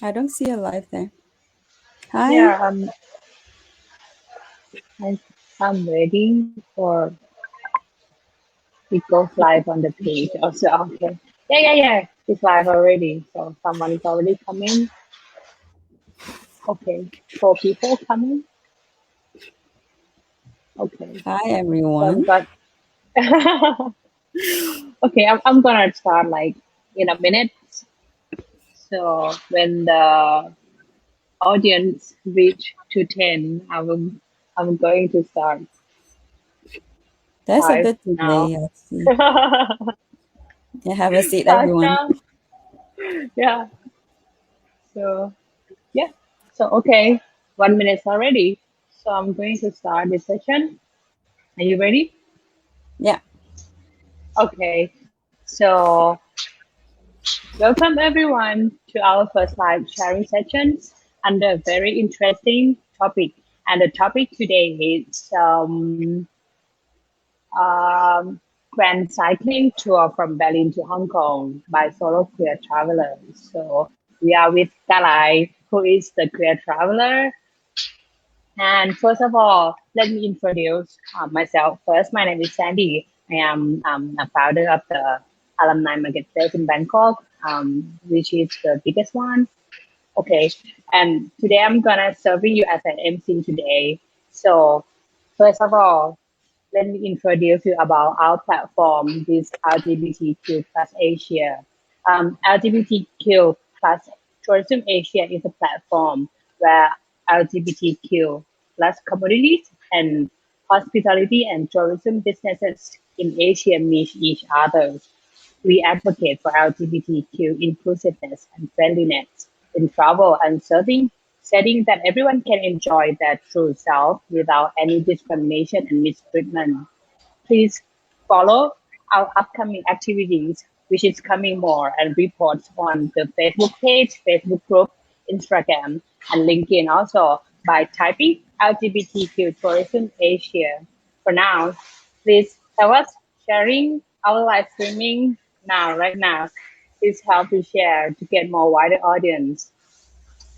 I don't see a live there. Hi. Yeah, I'm, I'm waiting for it goes live on the page also. Okay. Yeah. It's live already. So someone is already coming. Okay. 4 people coming. Okay. Hi, So I'm everyone. got okay, I'm gonna start like in a minute. So when the audience reach to 10, I'm going to start There's a live bit now. delay, I see. Yeah, have a seat, Start everyone. now. Yeah. So yeah. So okay, 1 minute already. So I'm going to start this session. Are you ready? Yeah. Okay. So welcome everyone to our first live sharing sessions under a very interesting topic. And the topic today is um, grand cycling tour from Berlin to Hong Kong by solo queer travelers. So we are with Kalai, who is the queer traveler. And first of all, let me introduce myself. First, my name is Sandy. I am a founder of the Alumni Marketplace in Bangkok, which is the biggest one. Okay, and today I'm gonna serving you as an MC today. So, first of all, let me introduce you about our platform, this LGBTQ plus Asia. LGBTQ plus Tourism Asia is a platform where LGBTQ plus communities and hospitality and tourism businesses in Asia meet each other. We advocate for LGBTQ inclusiveness and friendliness in travel and serving setting that everyone can enjoy their true self without any discrimination and mistreatment. Please follow our upcoming activities, which is coming more, and reports on the Facebook page, Facebook group, Instagram, and LinkedIn also by typing LGBTQ Tourism Asia. For now, please help us sharing our live streaming now, right now. Please help to share to get more wider audience.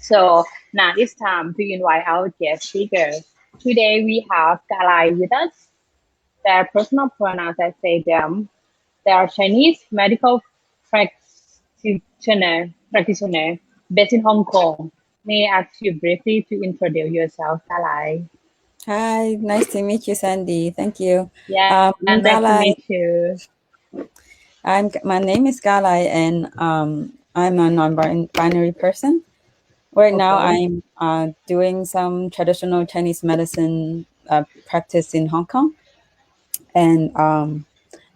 So now it's time to invite our guest speaker. Today we have Kalai with us. Their personal pronouns, I say them. They are Chinese medical practitioner based in Hong Kong. May I ask you briefly to introduce yourself, Kalai? Hi, nice to meet you, Sandy. Thank you. Yeah, I'm nice to Galai. meet you. My name is Galai, and I'm a non-binary person. Right now, Okay. I'm doing some traditional Chinese medicine practice in Hong Kong, and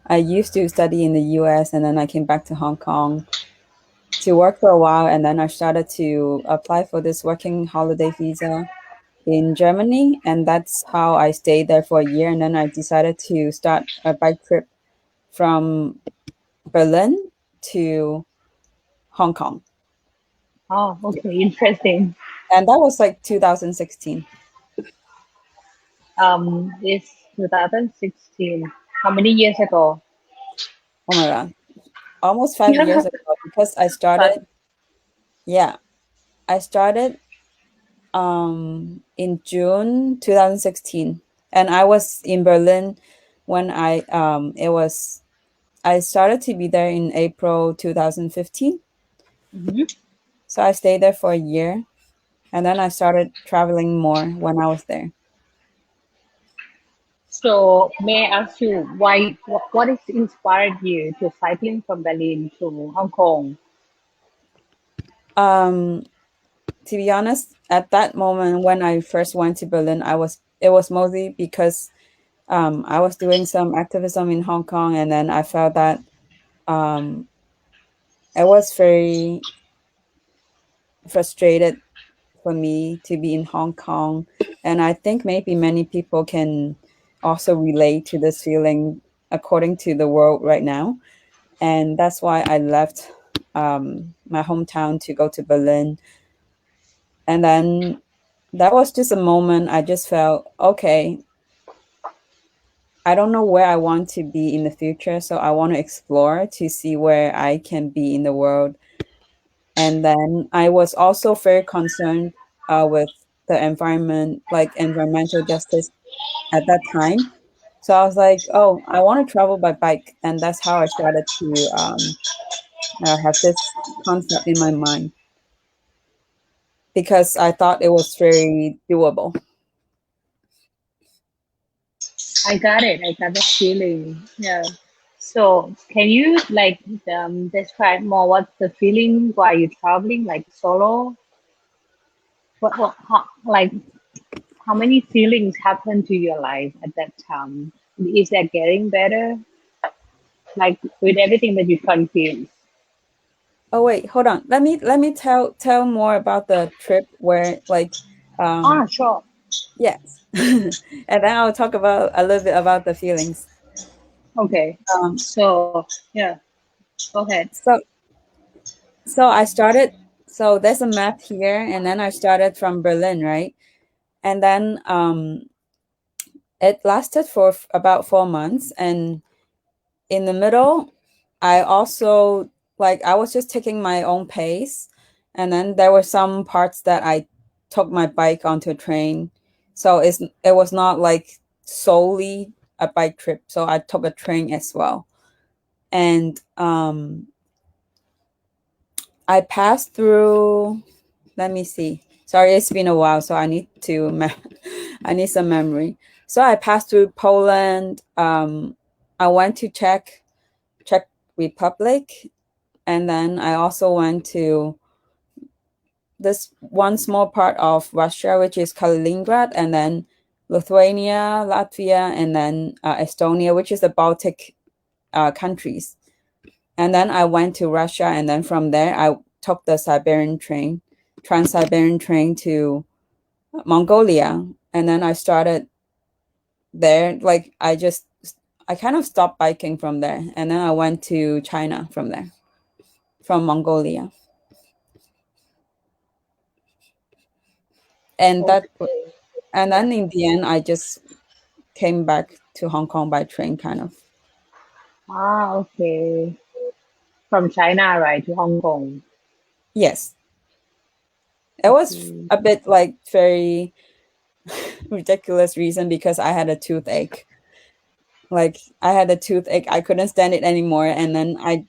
I used to study in the U.S. and then I came back to Hong Kong to work for a while, and then I started to apply for this working holiday visa in Germany, and that's how I stayed there for a year. And then I decided to start a bike trip from Berlin to Hong Kong, Oh, okay, interesting. and that was like 2016. It's 2016. How many years ago? Oh my god, almost 5 years ago because I But started. Yeah, I started in June 2016, and I was in Berlin when I started to be there in April 2015. mhm. So I stayed there for a year, and then I started traveling more when I was there. So may I ask you why? What is inspired you to cycling from Berlin to Hong Kong? Um, to be honest, at that moment when I first went to Berlin, it was mostly because I was doing some activism in Hong Kong, and then I felt that um, it was very frustrated for me to be in Hong Kong. And I think maybe many people can also relate to this feeling according to the world right now. And that's why I left my hometown to go to Berlin. And then that was just a moment I just felt, okay, I don't know where I want to be in the future. So I want to explore to see where I can be in the world. And then I was also very concerned with the environment, like environmental justice at that time. So I was like, oh, I want to travel by bike. And that's how I started to have this concept in my mind because I thought it was very doable. I got it. I got the feeling. Yeah. So can you like describe more what's the feeling while you're traveling, like solo? What how, like how many feelings happen to your life at that time? Is that getting better? Like with everything that you confused. Oh wait, hold on. Let me tell more about the trip where like Ah, um sure. yes. And then I'll talk about a little bit about the feelings. Okay. Um So yeah, go ahead. so so I started so there's a map here and then I started from Berlin, right? And then it lasted for about 4 months and in the middle I also like I was just taking my own pace and then there were some parts that I took my bike onto a train. So it was not like solely a bike trip. So I took a train as well. And I passed through let me see. Sorry, it's been a while, so I need to I need some memory. So I passed through Poland. I went to Czech Republic, and then I also went to this one small part of Russia, which is Kaliningrad, and then Lithuania, Latvia, and then Estonia, which is the Baltic countries. And then I went to Russia, and then from there I took the Siberian train, Trans-Siberian train to Mongolia, and then I started there. Like I kind of stopped biking from there, and then I went to China from there, from Mongolia, and that Okay. and Yeah. then in the end I just came back to Hong Kong by train, kind of. Ah, okay. From China, right, to Hong Kong. Yes, it was Okay. a bit like very ridiculous reason because I had a toothache. Like I had a toothache, I couldn't stand it anymore, and then I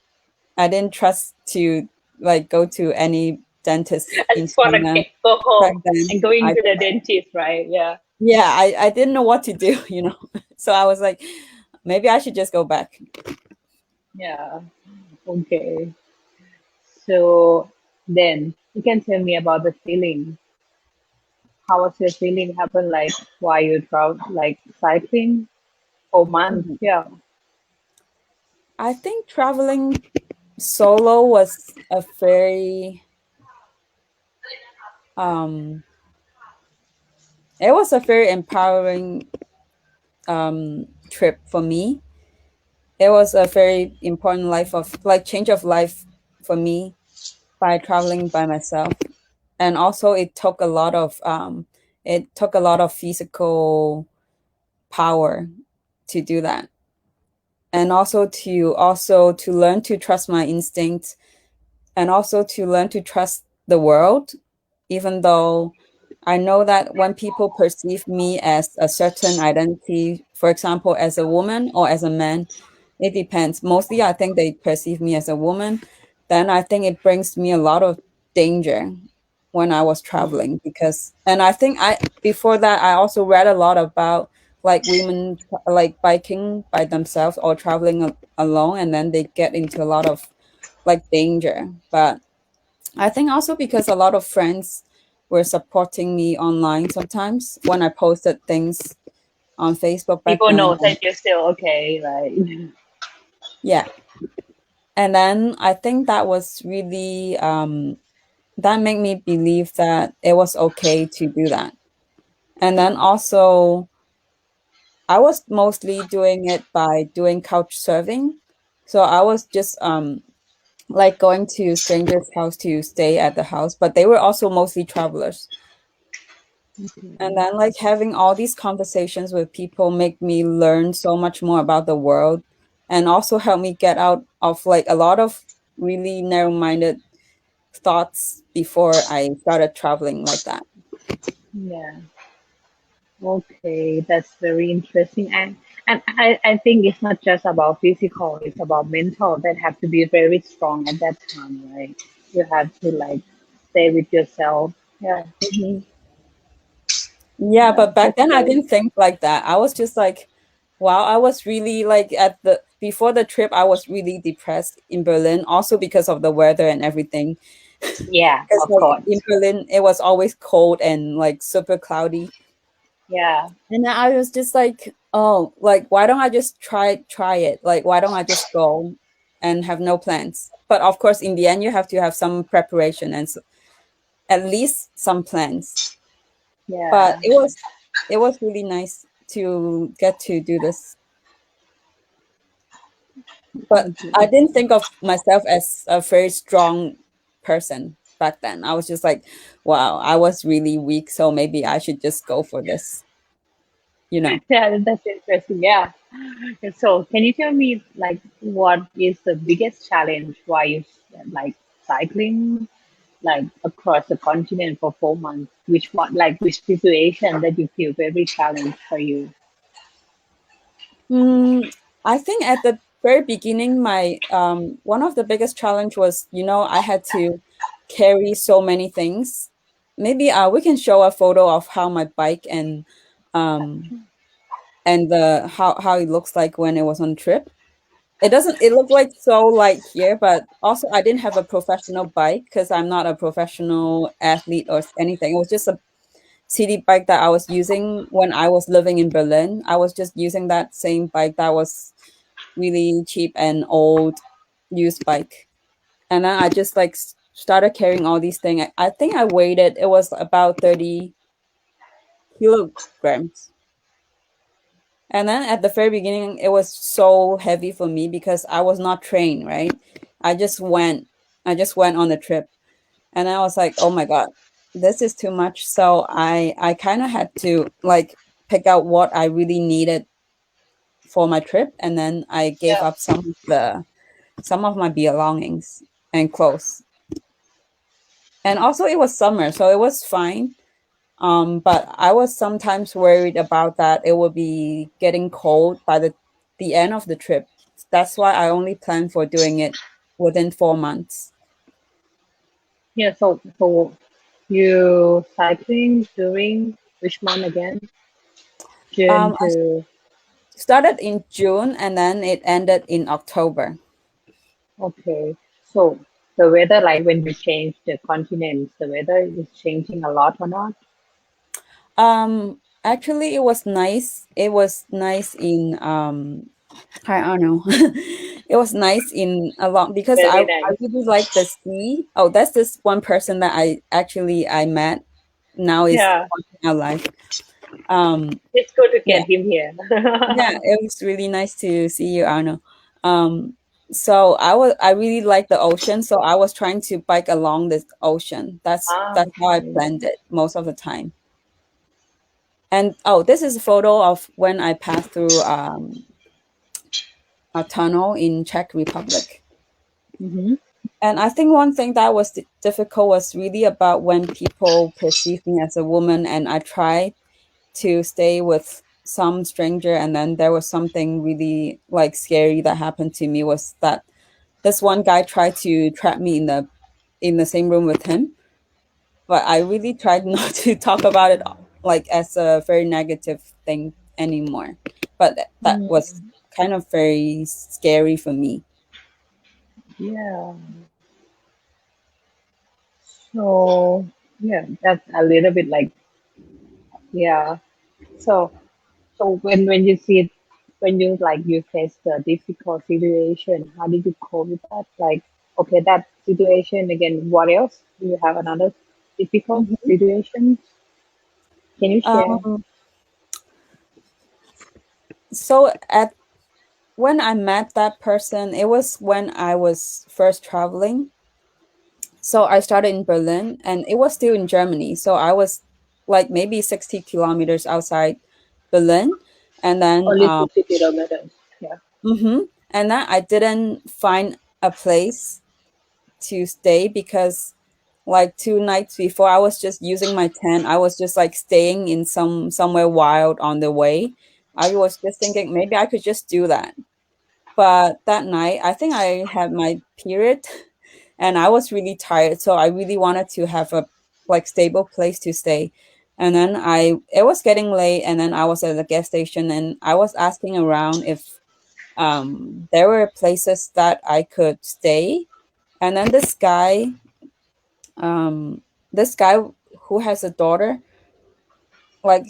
didn't trust to like go to any dentist I in just want to China go back home then. and going to the dentist, right? Yeah. Yeah, I didn't know what to do, you know. So I was like, maybe I should just go back. Yeah. Okay. So then you can tell me about the feeling. How was your feeling happen like while you travel like cycling for months? Mhm. Yeah. I think traveling solo was a very um it was a very empowering trip for me. It was a very important life of like change of life for me by traveling by myself. And also it took a lot of physical power to do that. And also to learn to trust my instincts and also to learn to trust the world, even though I know that when people perceive me as a certain identity, for example, as a woman or as a man, it depends. Mostly, I think they perceive me as a woman. Then I think it brings me a lot of danger when I was traveling and I think before that, I also read a lot about like women like biking by themselves or traveling alone, and then they get into a lot of like danger. But I think also because a lot of friends were supporting me online sometimes when I posted things on Facebook back People then. know that you're still okay, right? Yeah. And then I think that was really that made me believe that it was okay to do that. And then also I was mostly doing it by doing couch surfing. So I was just like going to strangers' house to stay at the house, but they were also mostly travelers. And then like having all these conversations with people make me learn so much more about the world and also help me get out of like a lot of really narrow-minded thoughts before I started traveling like that. Yeah. Okay, that's very interesting. And I think it's not just about physical, it's about mental that have to be very strong at that time, right? You have to like stay with yourself. Yeah, Mhm. Yeah, yeah, but back that's then I very didn't think like that. I was just like, wow, I was really like at the before the trip, I was really depressed in Berlin, also because of the weather and everything. yeah, Because of like in course. Berlin, it was always cold and like super cloudy. Yeah, And then I was just like, oh, like why don't I just try it? Like why don't I just go and have no plans? But of course, in the end, you have to have some preparation and at least some plans. But yeah. it was really nice to get to do this. But I Okay. didn't think of myself as a very strong person back then. I was just like, wow, I was really weak, so maybe I should just go for this, you know. Yeah, that's interesting. Yeah. And so, can you tell me like what is the biggest challenge why you like cycling like across the continent for 4 months? Which one, like which situation that you feel very challenge for you? Mm, I think at the very beginning, my one of the biggest challenge was, I had to carry so many things. Maybe we can show a photo of how my bike um and the how it looks like when it was on trip. It looked like so light here, but also I didn't have a professional bike because I'm not a professional athlete or anything. It was just a city bike that I was using when I was living in Berlin. I was just using that same bike that was really cheap and old used bike. And then I just like started carrying all these things. I think I weighed it. It was about 30 kilograms. And then at the very beginning, it was so heavy for me because I was not trained, right? I just went, I just went on the trip, and I was like, oh my God, this is too much. So I kind of had to like pick out what I really needed for my trip, and then I gave Yeah. up some of my belongings and clothes. And also, it was summer, so it was fine. But I was sometimes worried about that it would be getting cold by the end of the trip. That's why I only plan for doing it within 4 months. Yeah. So you cycling during which month again? June I to started in June and then it ended in October. okay. So the weather, like when you change the continents, the weather is changing a lot or not? Actually, it was nice. It was nice in I don't know. It was nice in a lot because Very I nice. really like the sea. Oh, that's this one person that I met now is Yeah, watching our life. Um, it's good to yeah, get him here. yeah, it was really nice to see you, Arno. Um, so I really like the ocean, so I was trying to bike along this ocean. Ah, That's how I okay. planned it most of the time. And oh, this is a photo of when I passed through a tunnel in Czech Republic. Mm-hmm. And I think one thing that was difficult was really about when people perceive me as a woman, and I tried to stay with some stranger, and then there was something really like scary that happened to me was that this one guy tried to trap me in the same room with him, but I really tried not to talk about it like as a very negative thing anymore. But that was Mm, kind of very scary for me. yeah. So yeah, that's a little bit like yeah. So so when you see when you like you face the difficult situation, how did you cope with that? Like okay, that situation again. What else? Do you have another difficult Mhm. situation? Can you share? Um, so at when I met that person, it was when I was first traveling. So I started in Berlin and it was still in Germany. So I was like maybe 60 kilometers outside Berlin. And then Only 50 kilometers. Yeah. and then I didn't find a place to stay because like 2 nights before, I was just using my tent. I was just like staying in somewhere wild on the way. I was just thinking maybe I could just do that. But that night, I think I had my period and I was really tired, so I really wanted to have a like stable place to stay. And then it was getting late, and then I was at the gas station and I was asking around if there were places that I could stay. And then um this guy who has a daughter, like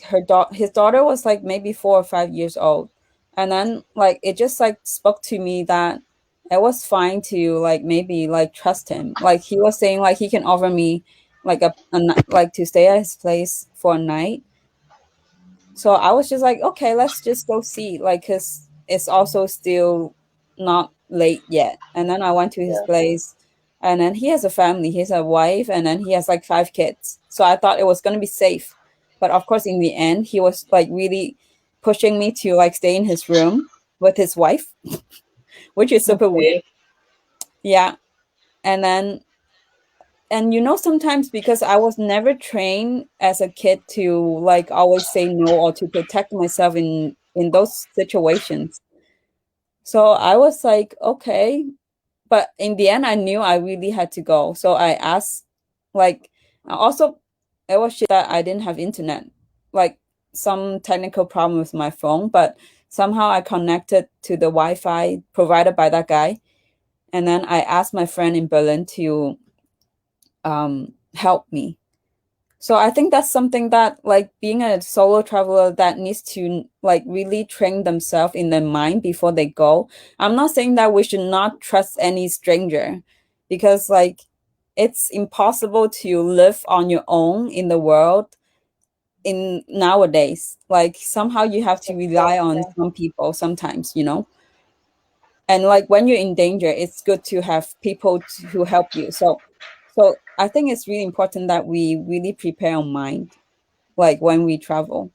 his daughter was like maybe 4 or 5 years old, and then like it just like spoke to me that it was fine to like maybe like trust him. Like he was saying like he can offer me like like to stay at his place for a night. So I was just like, okay, let's just go see, like, cause it's also still not late yet. And then I went to his Yeah. place, and then he has a family, he has a wife, and then he has like 5 kids. So I thought it was gonna be safe, but of course, in the end, he was like really pushing me to like stay in his room with his wife, which is super weird. Okay. Yeah, and then sometimes because I was never trained as a kid to like always say no or to protect myself in those situations. So I was like, okay, but in the end I knew I really had to go. So I asked, like, also it was shit that I didn't have internet. Like some technical problem with my phone, but somehow I connected to the Wi-Fi provided by that guy. And then I asked my friend in Berlin to help me. So I think that's something that like being a solo traveler that needs to like really train themselves in their mind before they go. I'm not saying that we should not trust any stranger, because like it's impossible to live on your own in the world in nowadays. Like somehow you have to Of course. rely on Yeah. some people sometimes. And like when you're in danger, it's good to have people who help you. So I think it's really important that we really prepare our mind like when we travel.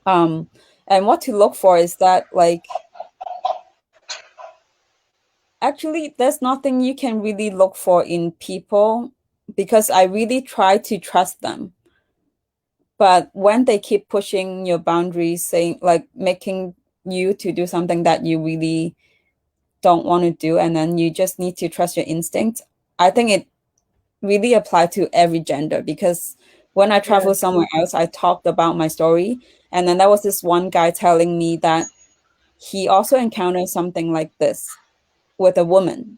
um and what to look for is that like actually there's nothing you can really look for in people, because I really try to trust them. But when they keep pushing your boundaries, saying like making you to do something that you really don't want to do, and then you just need to trust your instinct, I think it really apply to every gender. Because when I Yeah. traveled somewhere else, I talked about my story, and then there was this one guy telling me that he also encountered something like this with a woman,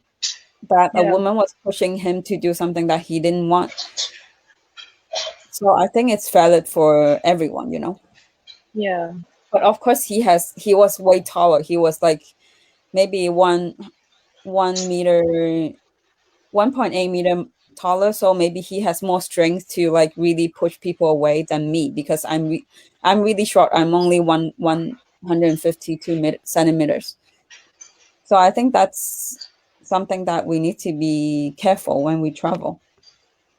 that a Yeah. woman was pushing him to do something that he didn't want. So I think it's valid for everyone. Yeah. But of course he was way taller. He was like maybe 1 meter 1.8 meter taller, so maybe he has more strength to like really push people away than me, because I'm really short. I'm only 152 centimeters. So I think that's something that we need to be careful when we travel.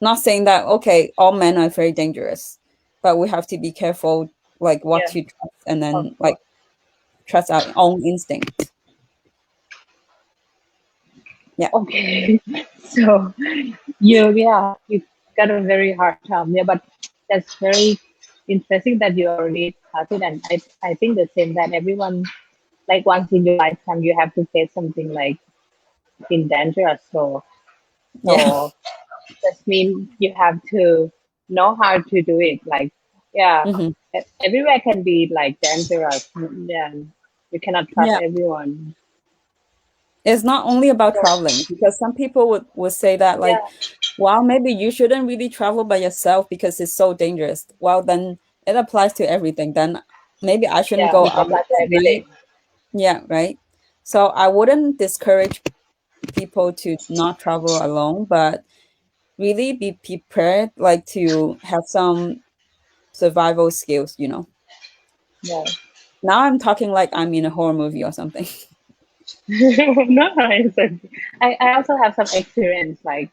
Not saying that okay, all men are very dangerous, but we have to be careful like what Yeah. to trust, and Of then like course. trust our own instinct. Yeah. Okay. So you got a very hard time. Yeah, but that's very interesting that you already started, and I think the same that everyone like once in your lifetime you have to face something like in dangerous. Yeah. So that means you have to know how to do it. Like yeah, Hmm. everywhere can be like dangerous. Yeah, you cannot trust Yeah. everyone. It's not only about So traveling, because some people would say that like, yeah, well, maybe you shouldn't really travel by yourself because it's so dangerous. Well, then it applies to everything. Then maybe I shouldn't yeah, go it out applies to at night. everything. Yeah, right. So I wouldn't discourage people to not travel alone, but really be prepared, like to have some survival skills. Yeah. Now I'm talking like I'm in a horror movie or something. No, it's okay. I also have some experience like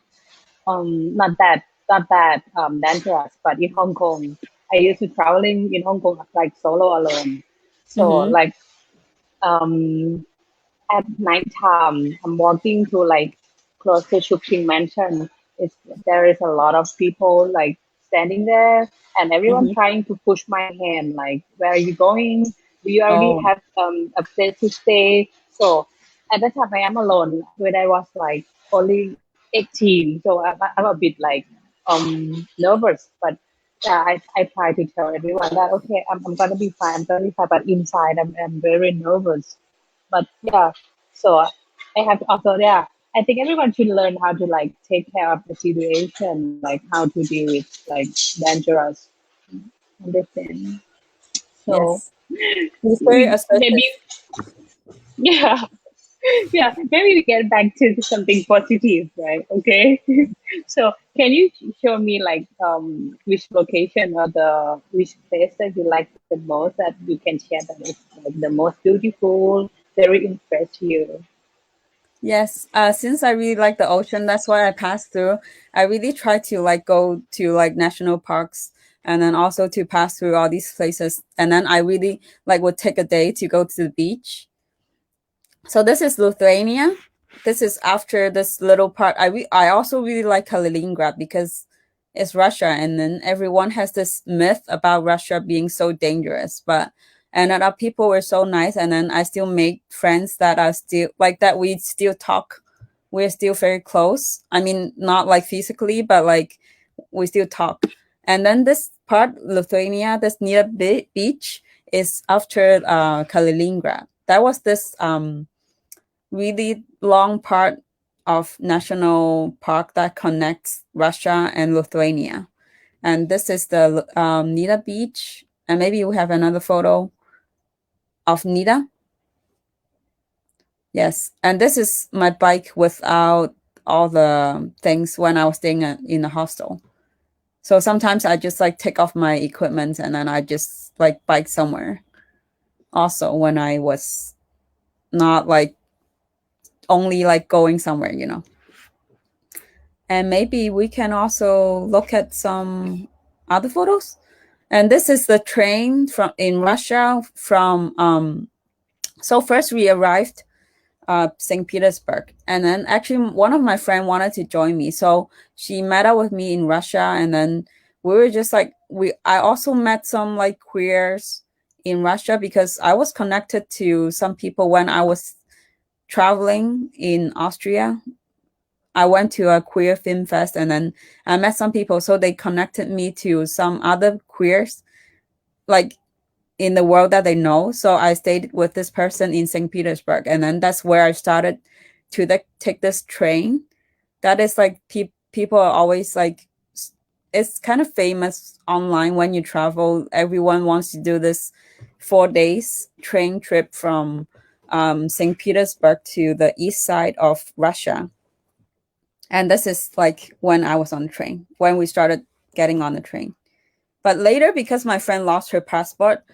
not that dangerous, but in Hong Kong, I used to traveling in Hong Kong like solo alone. So Mm-hmm. like um at night time, I'm walking to like close to Chuping Mansion. it's there is a lot of people like standing there, and everyone Mm-hmm. trying to push my hand like, where are you going? Do you already Oh, have a place to stay? So at that time I am alone when I was like only 18, so I'm a bit like nervous, but yeah, I try to tell everyone that okay, I'm gonna be fine, I'm gonna be fine, but inside I'm very nervous. But yeah, so I have to also, yeah, I think everyone should learn how to like take care of the situation, like how to deal with like dangerous understand. So yes. He's very maybe assertive. yeah, yeah, maybe we get back to something positive, right? Okay. So can you show me like which location or the which place that you like the most, that you can share that is like the most beautiful, very impressed you? Yes, since I really like the ocean, that's why I pass through. I really try to like go to like national parks and then also to pass through all these places. And then I really like would take a day to go to the beach. So this is Lithuania. This is after this little part. I also really like Kaliningrad because it's Russia, and then everyone has this myth about Russia being so dangerous. But and then our people were so nice, and then I still make friends that are still like that. We still talk. We're still very close. I mean, not like physically, but like we still talk. And then this part, Lithuania, this beach is after Kaliningrad. That was this really long part of national park that connects Russia and Lithuania. And this is the Nida Beach. And maybe you have another photo of Nida. Yes. And this is my bike without all the things when I was staying in a hostel. So sometimes I just like take off my equipment and then I just like bike somewhere. Also, when I was not like only like going somewhere. And maybe we can also look at some other photos. And this is the train from in Russia from so first we arrived St. Petersburg, and then actually one of my friend wanted to join me. So she met up with me in Russia, and then we were just like I also met some like queers in Russia because I was connected to some people when I was traveling in Austria. I went to a queer film fest and then I met some people. So they connected me to some other queers, like in the world that they know. So I stayed with this person in St. Petersburg. And then that's where I started to take this train. That is like people are always like, it's kind of famous online when you travel. Everyone wants to do this 4 days train trip from St. Petersburg to the east side of Russia. And this is like when I was on the train, when we started getting on the train. But later, because my friend lost her passport,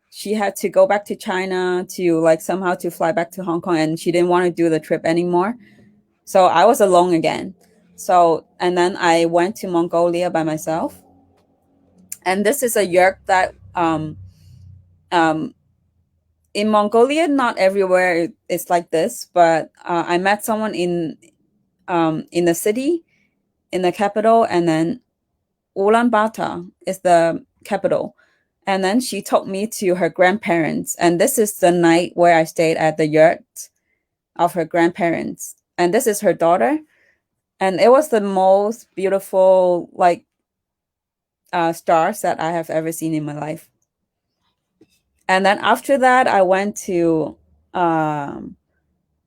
she had to go back to China to like somehow to fly back to Hong Kong, and she didn't want to do the trip anymore. So I was alone again. So, and then I went to Mongolia by myself. And this is a yurt that um, in Mongolia, not everywhere it's like this, but I met someone in the city, in the capital, and then Ulaanbaatar is the capital. And then she took me to her grandparents. And this is the night where I stayed at the yurt of her grandparents. And this is her daughter. And it was the most beautiful, like, stars that I have ever seen in my life. And then after that, um,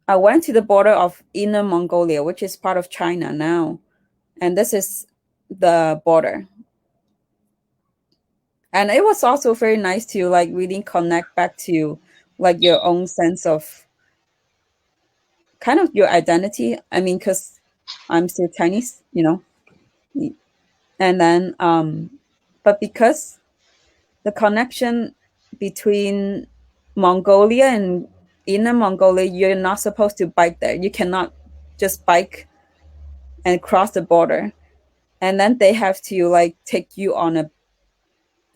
I went to the border of Inner Mongolia, which is part of China now. And this is the border. And it was also very nice to like really connect back to like your own sense of kind of your identity. I mean, because I'm still Chinese. And then but because the connection between Mongolia and Inner Mongolia, you're not supposed to bike there. You cannot just bike and cross the border. And then they have to like take you on a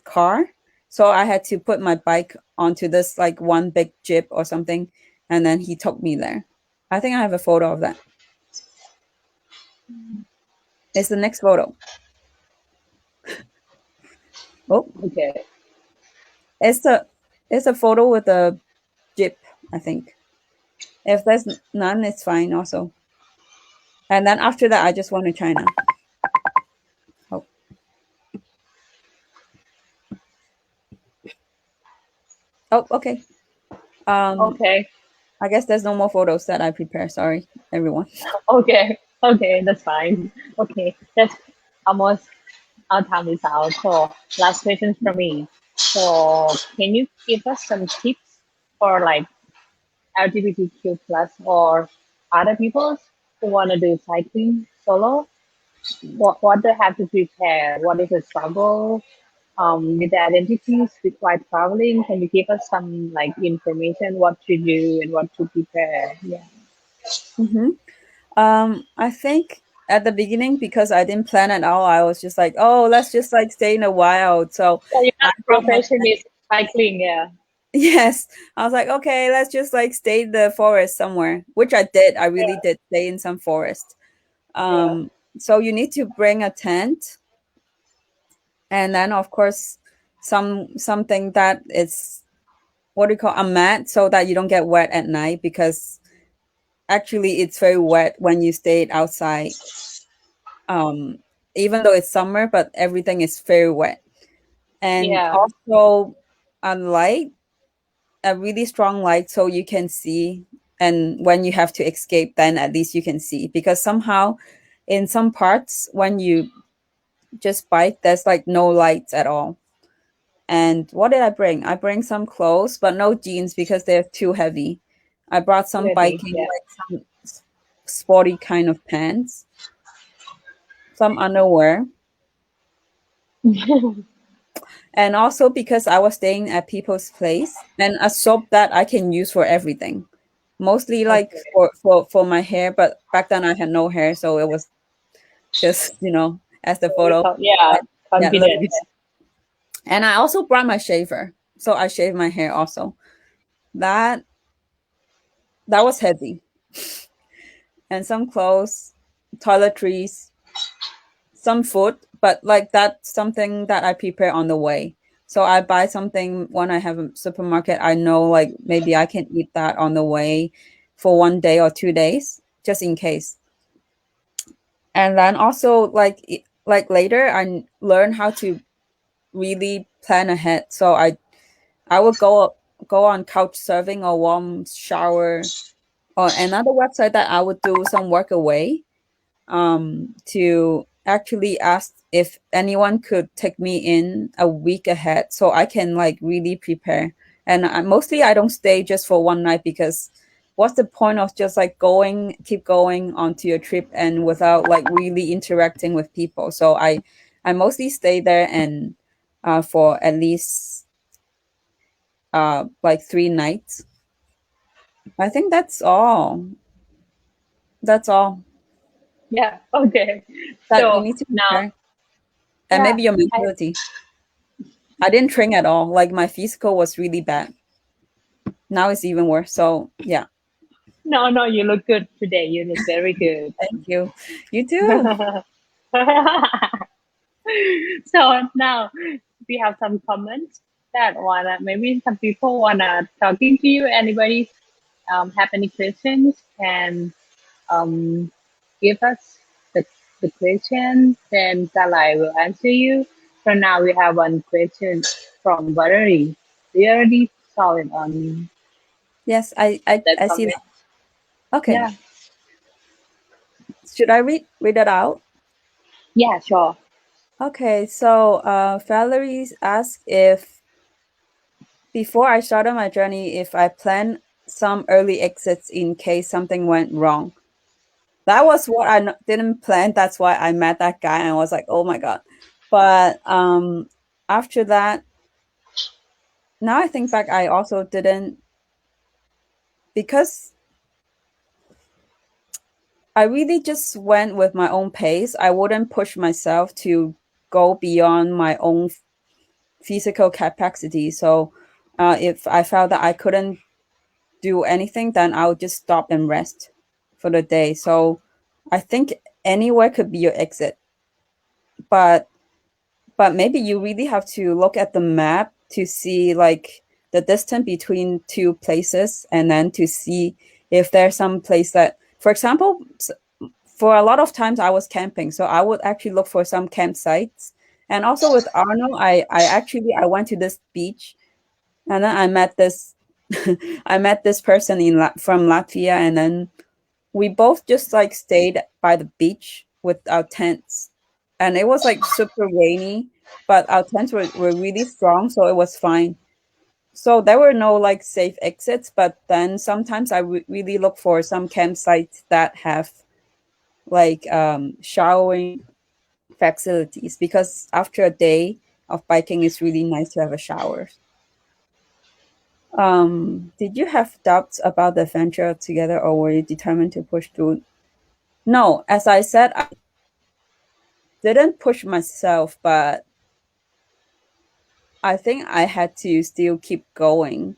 car. So I had to put my bike onto this like one big jeep or something, and then he took me there. I think I have a photo of that. It's the next photo. Oh, Okay. it's the it's a photo with a jeep, I think. If there's none, it's fine also. And then after that, I just went to China. Oh, oh, okay. Um, Okay. I guess there's no more photos that I prepare. Sorry, everyone. Okay. Okay. That's fine. Okay. That's almost our time is out. So last question from me. So can you give us some tips for like LGBTQ plus or other people who want to do cycling solo? What they have to prepare? What is the struggle with the identities with while traveling? Can you give us some like information what to do and what to prepare? Yeah. Mm-hmm. I think at the beginning, because I didn't plan at all, I was just like, oh, let's just like stay in the wild. So So your I brought my profession is cycling, yeah. yes. I was like, okay, let's just like stay in the forest somewhere, which I did. I really Yeah. did stay in some forest. Yeah. So you need to bring a tent, and then of course something that is what do you call a mat, so that you don't get wet at night, because actually it's very wet when you stay outside. Um, Even though it's summer, but everything is very wet. And Yeah. also a light, a really strong light, so you can see. And when you have to escape, then at least you can see, because somehow in some parts when you just bike, there's like no lights at all. And what did I bring? I bring some clothes, but no jeans because they're too heavy. I brought some Really. biking, Yeah. like some sporty kind of pants, some underwear, and also because I was staying at people's place, and a soap that I can use for everything, mostly like Okay. for my hair. But back then I had no hair, so it was just as the Very photo. yeah, Yeah, a little bit. confidence. And I also brought my shaver, so I shaved my hair also. That that was heavy. And some clothes, toiletries, some food, but like that's something that I prepare on the way. So I buy something when I have a supermarket. I know like maybe I can eat that on the way for 1 day or 2 days, just in case. And then also like later I learn how to really plan ahead. So I would go on couch surfing or warm shower or another website that I would do some work away, to actually ask if anyone could take me in a week ahead, so I can like really prepare. And mostly I don't stay just for one night, because what's the point of just like keep going onto your trip and without like really interacting with people? So I mostly stay there, and for at least like 3 nights. I think that's all Yeah. Okay. that you So need to now, prepare. And yeah, maybe your I mentality. I didn't train at all. Like my physical was really bad. Now it's even worse. So yeah, no, no, you look good today. You look very good. thank you. You too. So now we have some comments that wanna maybe some people wanna talking to you. Anybody have any questions can um give us the the question. Then Kalai will answer you. For now, we have one question from Valerie. We already saw it on Yes, I that I see comment. that. Okay. Yeah, Should I read it out? yeah, sure. Okay. So Valerie asked if before I started my journey, if I plan some early exits in case something went wrong. That was what I didn't plan. That's why I met that guy and I was like, oh my god. But after that, now I think back, I also didn't, because I really just went with my own pace. I wouldn't push myself to go beyond my own physical capacity. So if I felt that I couldn't do anything, then I would just stop and rest for the day. So I think anywhere could be your exit. but maybe you really have to look at the map to see like the distance between two places, and then to see if there's some place that, for example, for a lot of times I was camping, so I would actually look for some campsites. And also with Arno, I went to this beach, and then I met this I met this person from Latvia, and then we both just like stayed by the beach with our tents, and it was like super rainy, but our tents were really strong, so it was fine. So there were no like safe exits, but then sometimes I really look for some campsites that have like showering facilities, because after a day of biking it's really nice to have a shower. Did you have doubts about the venture together, or were you determined to push through? No, as I said, I didn't push myself, but I think I had to still keep going.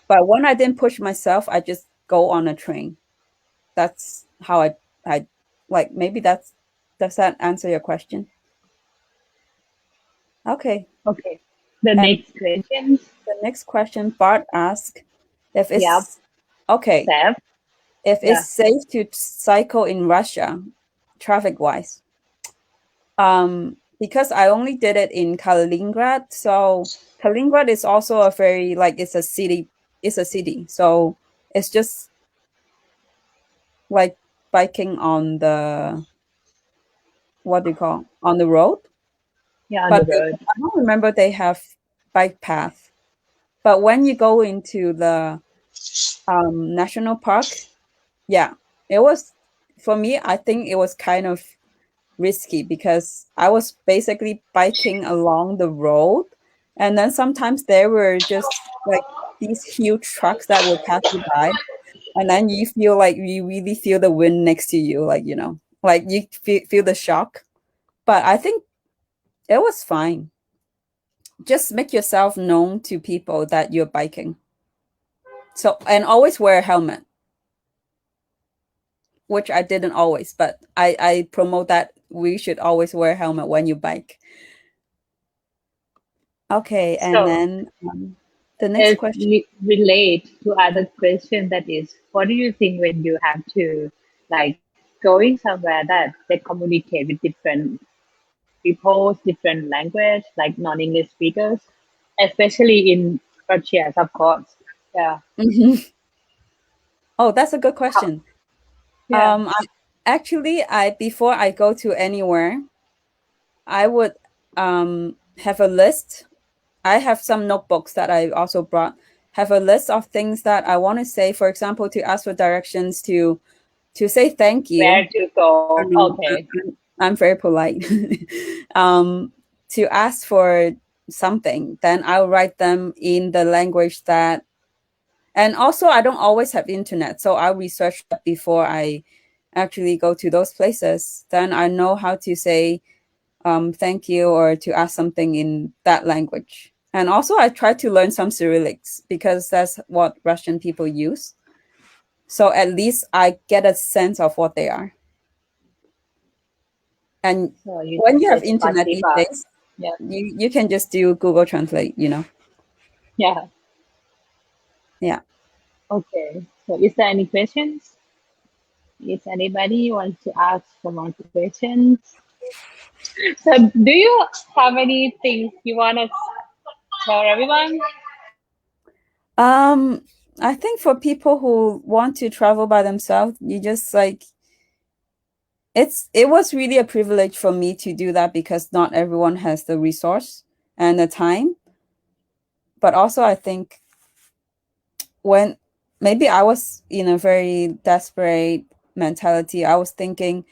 But when I didn't push myself, I just go on a train. That's how I like, maybe that's, does that answer your question? Okay. Okay. The And next question. the next question, Bart asked if Yeah, it's okay, Seth. if it's Yeah. safe to cycle in Russia, traffic wise. Because I only did it in Kaliningrad, so Kaliningrad is also a very like, it's a city, so it's just like biking on the, what do you call, on the road. Yeah, on the But road. I don't remember they have bike path. But when you go into the national park, yeah, it was, for me, I think it was kind of risky, because I was basically biking along the road, and then sometimes there were just like these huge trucks that would pass you by, and then you feel like you really feel the wind next to you, like, like you feel the shock. But I think it was fine. Just make yourself known to people that you're biking. So, and always wear a helmet, which I didn't always, but I promote that we should always wear a helmet when you bike. Okay, and So then the next it question. relate to other question, that is, what do you think when you have to like going somewhere that they communicate with different people, different language, like non-English speakers, especially in Russia, of course. Yeah. Mhm. Oh, that's a good question. Yeah. I, actually, I before I go to anywhere, I would have a list. I have some notebooks that I also brought. Have a list of things that I want to say. For example, to ask for directions, to say thank Where you. to I go? don't know. Okay. I'm very polite. um, to ask for something, then I'll write them in the language that. And also, I don't always have internet, so I'll research that before I actually go to those places. Then I know how to say thank you, or to ask something in that language. And also, I try to learn some Cyrillics, because that's what Russian people use. So at least I get a sense of what they are. And So you when can you have say internet these spasiba. days, Yeah. you can just do Google Translate. Yeah. Yeah. Okay. So is there any questions? Is anybody wants to ask some more questions? So do you have anything you want to tell everyone? Um, I think for people who want to travel by themselves, you just like, it was really a privilege for me to do that, because not everyone has the resource and the time. But also, I think when maybe I was in a very desperate mentality, I was thinking,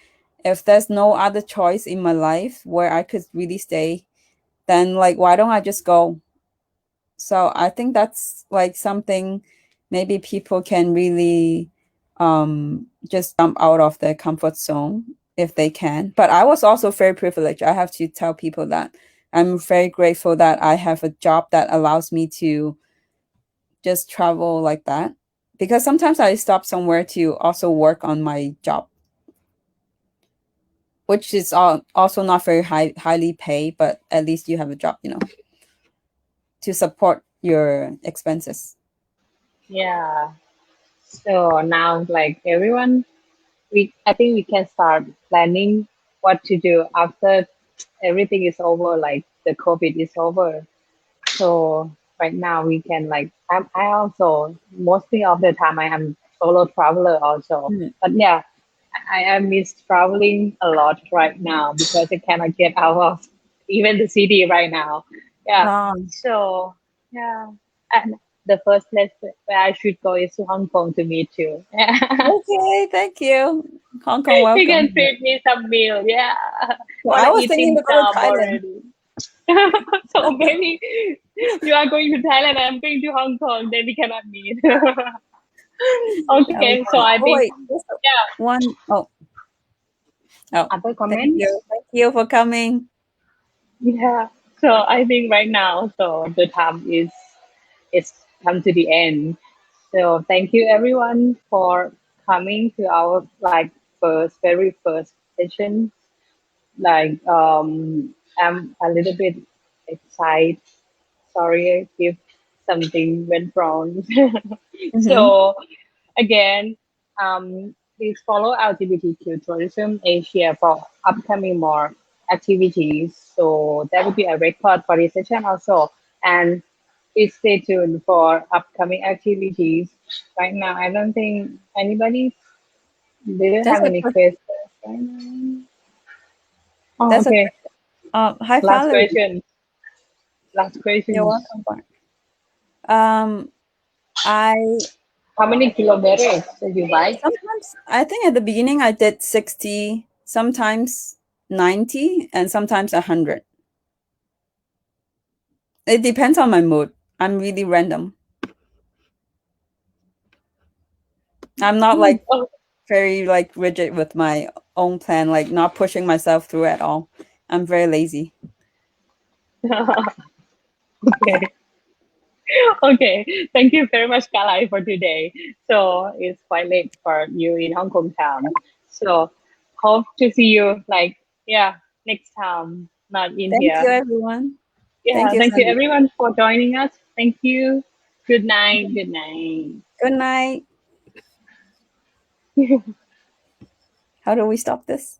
if there's no other choice in my life where I could really stay, then like, why don't I just go? So I think that's like something maybe people can really just jump out of their comfort zone if they can. But I was also very privileged. I have to tell people that I'm very grateful that I have a job that allows me to just travel like that. Because sometimes I stop somewhere to also work on my job. which is also not very highly paid, but at least you have a job, to support your expenses. Yeah. So now, like everyone, I think we can start planning what to do after everything is over, like the COVID is over. So right now we can like I also mostly of the time I am solo traveler also. Mm. But yeah, I miss traveling a lot right now because I cannot get out of even the city right now. Yeah. Um, So yeah. And the first place where I should go is to Hong Kong to meet you. Yeah. okay, thank you. Hong Kong, You welcome. can treat me some meal. Yeah. So I Wanna was eat thinking dim to go to sum Thailand. already. So maybe you are going to Thailand, I'm going to Hong Kong, then we cannot meet. Yeah, we Okay, so can. I Oh think, wait, just yeah, one. Oh, other thank comments? you. Thank you for coming. Yeah. So I think right now, so the time is it's come to the end. So thank you everyone for coming to our like very first session. Like I'm a little bit excited. Sorry if something went wrong. Mm-hmm. So again, please follow LGBTQ Tourism Asia for upcoming more activities. So that will be a record for this session also. And please stay tuned for upcoming activities. Right now, I don't think anybody didn't That's have a any good. questions right now. Oh, That's a okay. good. Hi, Last Valerie. question. Last You're question. welcome back. Um, I How many kilometers did you bike? sometimes I think at the beginning I did 60, sometimes 90, and sometimes 100. It depends on my mood. I'm really random. I'm not like Oh, very like rigid with my own plan, like not pushing myself through at all. I'm very lazy. okay. Okay. Thank you very much, Kalai, for today. So it's quite late for you in Hong Kong town. So hope to see you like yeah next time, not in Thank here. you, everyone. Thank Yeah. you, Thank you Sandy. everyone for joining us. Thank you. Good night. Good night. Good night. How do we stop this?